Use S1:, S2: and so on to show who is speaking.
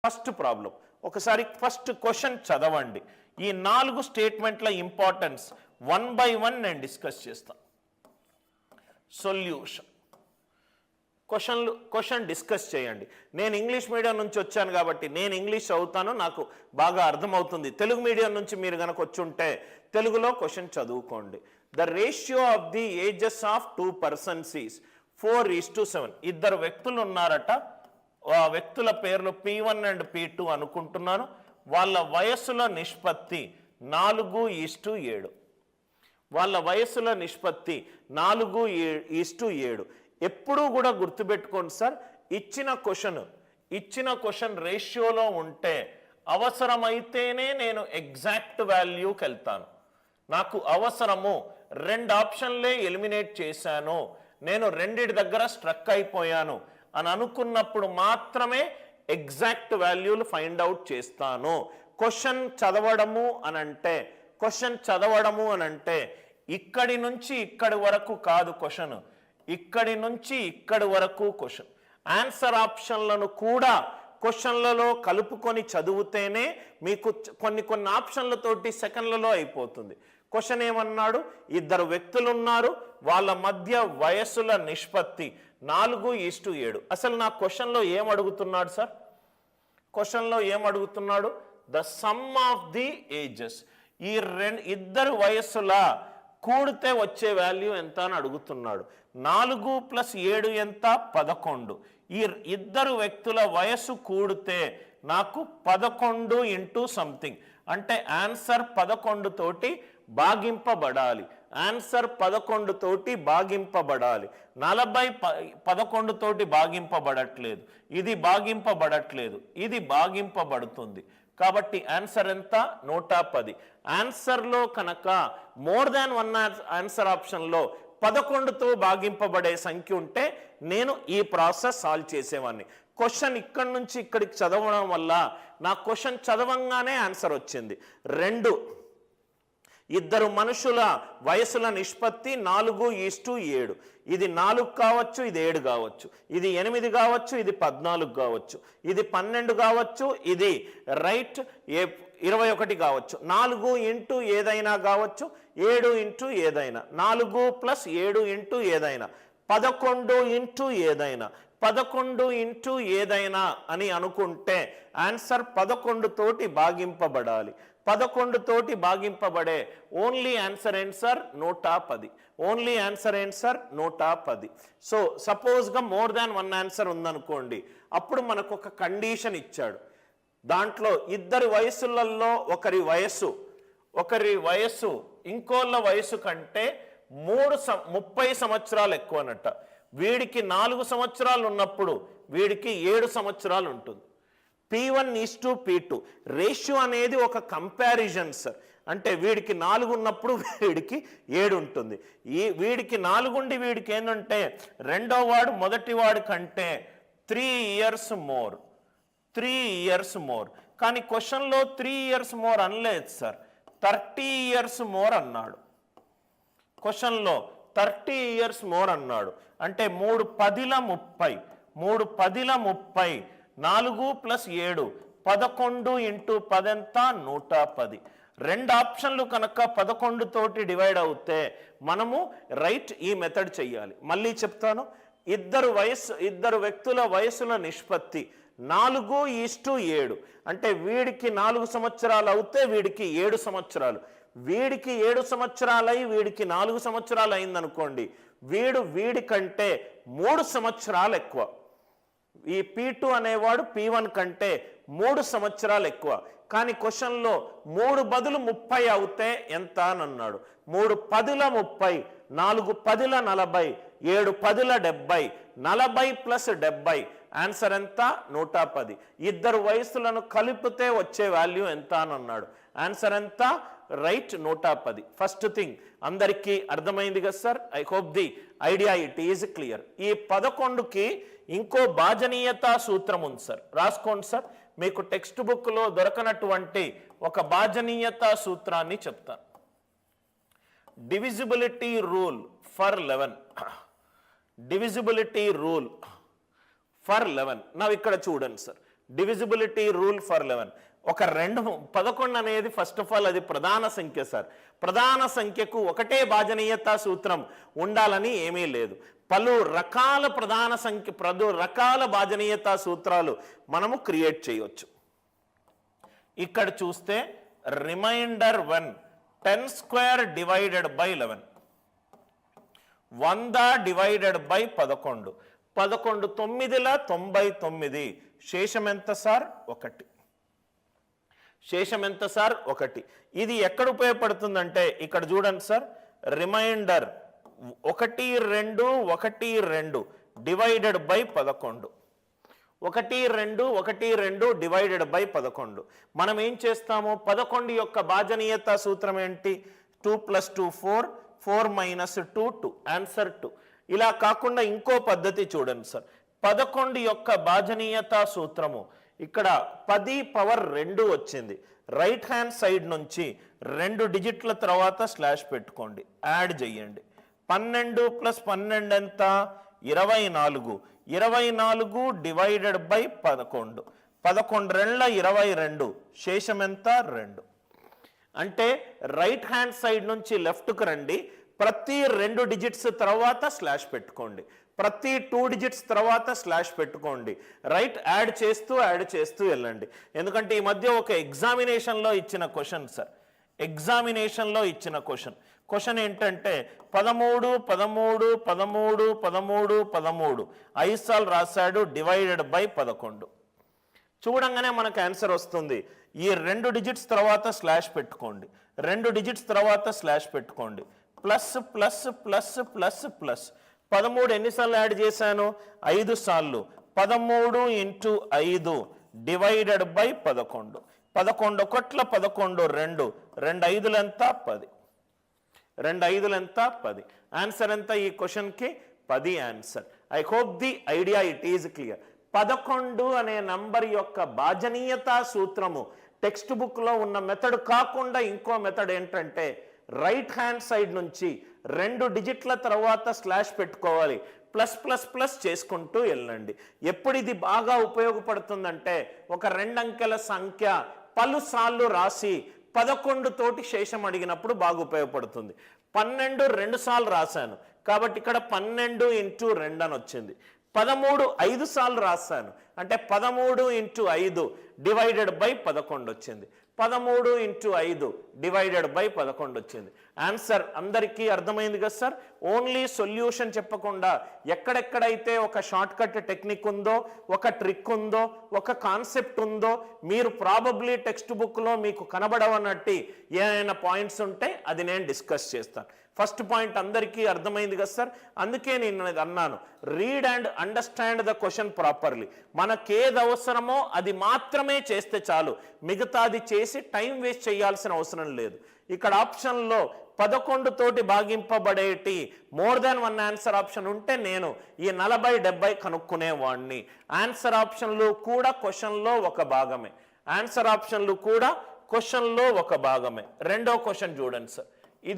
S1: First problem ఒకసారి first question చదవండి. ఈ 4 స్టేట్మెంట్ల ఇంపార్టెన్స్ 1 by 1 నేను డిస్కస్ చేస్తాను. సొల్యూషన్ క్వశ్చన్ డిస్కస్ చేయండి. నేను ఇంగ్లీష్ మీడియం నుంచి వచ్చాను కాబట్టి నేను ఇంగ్లీష్ చదువుతాను, నాకు బాగా అర్థమవుతుంది. తెలుగు మీడియం నుంచి మీరు కనుక వచ్చుంటే తెలుగులో క్వశ్చన్ చదువుకోండి. The ratio of the ages of 2 persons is 4:7. ఇద్దరు వ్యక్తులు ఉన్నారట. ఆ వ్యక్తుల పేర్లు P1 అండ్ P2 అనుకుంటున్నాను. వాళ్ళ వయస్సుల నిష్పత్తి 4:7. వాళ్ళ వయస్సుల నిష్పత్తి 4:7. ఎప్పుడూ కూడా గుర్తుపెట్టుకోండి సార్, ఇచ్చిన క్వశ్చన్ రేషియోలో ఉంటే అవసరమైతేనే నేను ఎగ్జాక్ట్ వాల్యూకి వెళ్తాను. నాకు అవసరము 2 ఆప్షన్లే ఎలిమినేట్ చేశాను, నేను 2 దగ్గర స్ట్రక్ అయిపోయాను అని అనుకున్నప్పుడు మాత్రమే ఎగ్జాక్ట్ వాల్యూలు ఫైండ్ అవుట్ చేస్తాను. క్వశ్చన్ చదవడము అనంటే ఇక్కడి నుంచి ఇక్కడి వరకు కాదు క్వశ్చన్, ఇక్కడి నుంచి ఇక్కడి వరకు క్వశ్చన్. ఆన్సర్ ఆప్షన్లను కూడా క్వశ్చన్లలో కలుపుకొని చదివితేనే మీకు కొన్ని ఆప్షన్లతోటి సెకండ్లలో అయిపోతుంది. క్వశ్చన్ ఏమన్నాడు? ఇద్దరు వ్యక్తులు ఉన్నారు, వాళ్ళ మధ్య వయస్సుల నిష్పత్తి 4:7. అసలు నా క్వశ్చన్లో ఏం అడుగుతున్నాడు సార్? క్వశ్చన్లో ఏం అడుగుతున్నాడు? The sum of the ages. ఈ ఇద్దరు వయస్సుల కూడితే వచ్చే వాల్యూ ఎంత అని అడుగుతున్నాడు. 4 + 7 ఎంత? 11. ఈ ఇద్దరు వ్యక్తుల వయస్సు కూడితే నాకు 11 ఇంటూ సంథింగ్, అంటే ఆన్సర్ 11 తోటి భాగింపబడాలి. ఆన్సర్ 11 తోటి భాగింపబడాలి. 40 11 తోటి భాగింపబడట్లేదు, ఇది భాగింపబడట్లేదు, ఇది భాగింపబడుతుంది. కాబట్టి ఆన్సర్ ఎంత? 110. ఆన్సర్లో కనుక మోర్ దాన్ 1 ఆన్సర్ ఆప్షన్లో 11తో భాగింపబడే సంఖ్య ఉంటే నేను ఈ ప్రాసెస్ సాల్వ్ చేసేవాడిని. క్వశ్చన్ ఇక్కడి నుంచి ఇక్కడికి చదవడం వల్ల నా క్వశ్చన్ చదవంగానే ఆన్సర్ వచ్చింది. 2 ఇద్దరు మనుషుల వయసుల నిష్పత్తి 4:7. ఇది 4 కావచ్చు, ఇది 7 కావచ్చు, ఇది 8 కావచ్చు, ఇది 14 కావచ్చు, ఇది 12 కావచ్చు, ఇది 21 కావచ్చు. 4 ఇంటూ ఏదైనా కావచ్చు, 7 ఇంటూ ఏదైనా, 4 + 7 ఇంటూ ఏదైనా, 11 ఇంటూ ఏదైనా, 11 ఇంటూ ఏదైనా అని అనుకుంటే ఆన్సర్ 11 తోటి భాగింపబడాలి. 11 తోటి భాగింపబడే ఓన్లీ ఆన్సర్ ఏంటి సార్? 110. ఓన్లీ ఆన్సర్ ఏంటి సార్? 110. సో సపోజ్గా మోర్ దాన్ 1 ఆన్సర్ ఉందనుకోండి, అప్పుడు మనకు ఒక కండిషన్ ఇచ్చాడు. దాంట్లో ఇద్దరి వయసులలో ఒకరి వయస్సు ఇంకోళ్ళ వయసు కంటే 30 సంవత్సరాలు ఎక్కువనట. వీడికి 4 సంవత్సరాలు ఉన్నప్పుడు వీడికి 7 సంవత్సరాలు ఉంటుంది. P1:P2 రేషియో అనేది ఒక కంపారిజన్ సార్. అంటే వీడికి 4 ఉన్నప్పుడు వీడికి 7 ఉంటుంది. వీడికి 4 ఉండి వీడికి ఏంటంటే రెండో వాడు మొదటి వాడి కంటే 3 years మోర్. కానీ క్వశ్చన్లో 3 years మోర్ అనలేదు సార్, 30 years మోర్ అన్నాడు. క్వశ్చన్లో 30 years మోర్ అన్నాడు. అంటే 3 10 30, 3 10 30, 4 + 7 11 ఇంటూ 10 ఎంత? 110. 2 ఆప్షన్లు కనుక 11 తోటి డివైడ్ అవుతే మనము ఈ మెథడ్ చెయ్యాలి. మళ్ళీ చెప్తాను. ఇద్దరు వ్యక్తుల వయసుల నిష్పత్తి 4:7. అంటే వీడికి 4 సంవత్సరాలు అవుతే వీడికి 7 సంవత్సరాలు, వీడికి 7 సంవత్సరాలై వీడికి 4 సంవత్సరాలు అయిందనుకోండి, వీడి కంటే 3 సంవత్సరాలు ఎక్కువ. ఈ P2 అనేవాడు P1 కంటే 3 సంవత్సరాలు ఎక్కువ. కానీ క్వశ్చన్లో 3 బదులు 30 అవుతే ఎంత అని అన్నాడు. 3 10 30, 4 10 40, 7 10 70, 40 + 70 ఆన్సర్ ఎంత? 110. ఇద్దరు వయసులను కలిపితే వచ్చే వాల్యూ ఎంత అని అన్నాడు. ఆన్సర్ ఎంత? 110. ఫస్ట్ థింగ్ అందరికీ అర్థమైంది కదా sir? I hope the idea it is clear. ఈ 11కి ఇంకో భాజనీయతా సూత్రం ఉంది సార్, రాసుకోండి సార్. మీకు టెక్స్ట్ బుక్లో దొరకనటువంటి ఒక భాజనీయతా సూత్రాన్ని చెప్తాను. Divisibility rule for 11. Divisibility rule for 11. నా ఇక్కడ చూడండి సార్, డివిజిబిలిటీ రూల్ ఫర్ 11. ఒక 11 అనేది ఫస్ట్ ఆఫ్ ఆల్ అది ప్రధాన సంఖ్య సార్. ప్రధాన సంఖ్యకు ఒకటే భాజనీయతా సూత్రం ఉండాలని ఏమీ లేదు. పలు రకాల రకాల భాజనీయతా సూత్రాలు మనము క్రియేట్ చేయవచ్చు. ఇక్కడ చూస్తే reminder 1 10 square divided by 11, 100 divided by 11, 11 9ల 99, శేషం ఎంత సార్? 1. శేషం ఎంత సార్? 1. ఇది ఎక్కడ ఉపయోగపడుతుందంటే ఇక్కడ చూడండి sir, reminder 1 2 1 2 divided by 11, 1 2 1 2 divided by 11. మనం ఏం చేస్తాము? 11 యొక్క భాజనీయత సూత్రం ఏంటి? 2 + 2 4, 4 - 2 2, ఆన్సర్ 2. ఇలా కాకుండా ఇంకో పద్ధతి చూడండి సార్. 11 యొక్క భాజనీయత సూత్రము ఇక్కడ 10 పవర్ 2 వచ్చింది. రైట్ హ్యాండ్ సైడ్ నుంచి 2 డిజిట్ల తర్వాత స్లాష్ పెట్టుకోండి, యాడ్ చేయండి. 12 + 12 ఎంత? 24, 24 డివైడెడ్ బై 11, 11 22, శేషం ఎంత? 2. అంటే రైట్ హ్యాండ్ సైడ్ నుంచి లెఫ్ట్కు రండి, ప్రతి 2 డిజిట్స్ తర్వాత స్లాష్ పెట్టుకోండి, ప్రతి 2 డిజిట్స్ తర్వాత స్లాష్ పెట్టుకోండి. రైట్ యాడ్ చేస్తూ వెళ్ళండి. ఎందుకంటే ఈ మధ్య ఒక ఎగ్జామినేషన్లో ఇచ్చిన క్వశ్చన్ సార్, ఎగ్జామినేషన్లో ఇచ్చిన క్వశ్చన్ ఏంటంటే 13 13 13 13 13 5 సార్లు రాశాడు, డివైడెడ్ బై 11. చూడంగానే మనకు ఆన్సర్ వస్తుంది. ఈ 2 డిజిట్స్ తర్వాత స్లాష్ పెట్టుకోండి, 2 డిజిట్స్ తర్వాత స్లాష్ పెట్టుకోండి, plus plus plus plus plus. 13 ఎన్నిసార్లు యాడ్ చేశాను? 5 సార్లు. 13 × 5 డివైడెడ్ బై 11, 11 1 11, 2 2 5 ఎంత? 10, 2 5 ఎంత? 10. ఆన్సర్ ఎంత ఈ క్వశ్చన్కి? 10 answer. I hope the idea it is clear. 11 అనే నంబర్ యొక్క భాజనీయతా సూత్రము టెక్స్ట్ బుక్లో ఉన్న మెథడ్ కాకుండా ఇంకో మెథడ్ ఏంటంటే రైట్ హ్యాండ్ సైడ్ నుంచి 2 డిజిట్ల తర్వాత స్లాష్ పెట్టుకోవాలి, ప్లస్ ప్లస్ ప్లస్ చేసుకుంటూ వెళ్ళండి. ఎప్పుడు ఇది బాగా ఉపయోగపడుతుందంటే ఒక 2 అంకెల సంఖ్య పలుసార్లు రాసి 11 తోటి శేషం అడిగినప్పుడు బాగా ఉపయోగపడుతుంది. 12 2 సార్లు రాశాను కాబట్టి ఇక్కడ 12 × 2 అని వచ్చింది. 13 5 సార్లు రాశాను అంటే 13 × 5 డివైడెడ్ బై 11 వచ్చింది. 13 × 5 డివైడెడ్ బై 11 వచ్చింది. ఆన్సర్ అందరికీ అర్థమైంది కదా సార్? ఓన్లీ సొల్యూషన్ చెప్పకుండా ఎక్కడెక్కడైతే ఒక షార్ట్ కట్ టెక్నిక్ ఉందో, ఒక ట్రిక్ ఉందో, ఒక కాన్సెప్ట్ ఉందో, మీరు ప్రాబబ్లీ టెక్స్ట్ బుక్లో మీకు కనబడవన్నట్టు ఏమైనా పాయింట్స్ ఉంటే అది నేను డిస్కస్ చేస్తాను. ఫస్ట్ పాయింట్ అందరికీ అర్థమైంది కదా సార్? అందుకే నేను అన్నాను, read and understand the question properly. మనకేది అవసరమో అది మాత్రమే చేస్తే చాలు, మిగతాది చేసి టైం వేస్ట్ చేయాల్సిన అవసరం లేదు. ఇక్కడ ఆప్షన్లో 11 తోటి భాగింపబడేటి మోర్ దాన్ 1 ఆన్సర్ ఆప్షన్ ఉంటే నేను ఈ 40 70 కనుక్కునేవాడిని. ఆన్సర్ ఆప్షన్లు కూడా క్వశ్చన్లో ఒక భాగమే, ఆన్సర్ ఆప్షన్లు కూడా క్వశ్చన్లో ఒక భాగమే. రెండో క్వశ్చన్ చూడండి సార్.